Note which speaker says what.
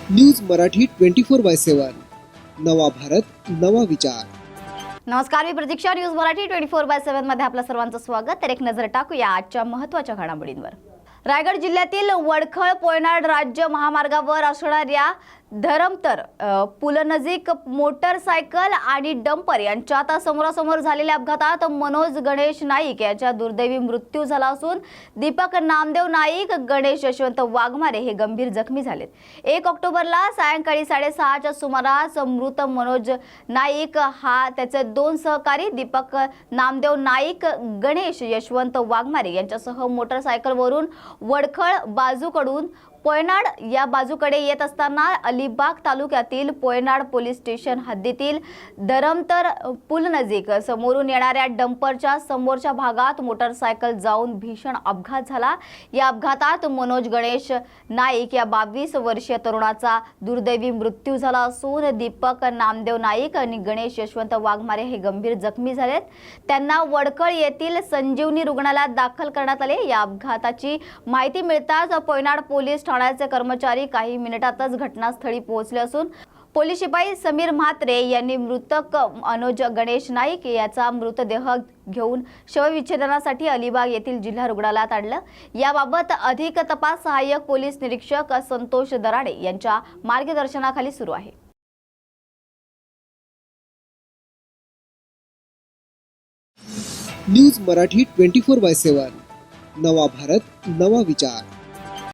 Speaker 1: News Marathi 24/7 नवा भारत नवा विचार।
Speaker 2: नमस्कार, मी प्रतीक्षा। न्यूज मराठी 24/7 मध्ये आपल्या सर्वांचं स्वागत। तर एक नजर टाकूया आजच्या महत्त्वाच्या घडामोडींवर। रायगड जिल्ह्यातील वडखळ पोयनाड राज्य महामार्गावर असणाऱ्या धरमतर पुलनजीक मोटरसायकल आणि डंपर यांच्यात समोरासमोर झालेल्या अपघातात मनोज गणेश नाईक याचा दुर्दैवी मृत्यू झाला असून दीपक नामदेव नाईक, गणेश यशवंत वाघमारे हे गंभीर जखमी झालेत। 1 ऑक्टोबरला सायंकाळी 6:30च्या सुमारास मृत मनोज नाईक हा त्याचे 2 सहकारी दीपक नामदेव नाईक, गणेश यशवंत वाघमारे यांच्यासह मोटरसायकलवरून वडखळ बाजूकडून पोयनाड या बाजूकडे येत असताना अलिबाग तालुक्यातील पोयनाड पोलीस स्टेशन हद्दीतील धरमतर पूल नजीक समोरून येणाऱ्या डंपरच्या समोरच्या भागात मोटरसायकल जाऊन भीषण अपघात झाला। या अपघातात मनोज गणेश नाईक या 22 वर्षीय तरुणाचा दुर्दैवी मृत्यू झाला असून दीपक नामदेव नाईक आणि गणेश यशवंत वाघमारे हे गंभीर जखमी झालेत। त्यांना वडखळ येथील संजीवनी रुग्णालयात दाखल करण्यात आले। या अपघाताची माहिती मिळताच पोयनाड पोलीस ठाण्याचे कर्मचारी काही मिनिटातच घटनास्थळी पोहोचले असून पोलीस शिपाई समीर म्हात्रे यांनी मृतक मनोज गणेश नाईक याचा मृतदेह घेऊन शवविच्छेदनासाठी अलिबाग येथील जिल्हा रुग्णालयात आणलं। याबाबत अधिक तपास सहाय्यक पोलीस निरीक्षक संतोष दराडे यांच्या मार्गदर्शनाखाली सुरू आहे।
Speaker 1: न्यूज मराठी 24/7 नवा भारत नवा विचार।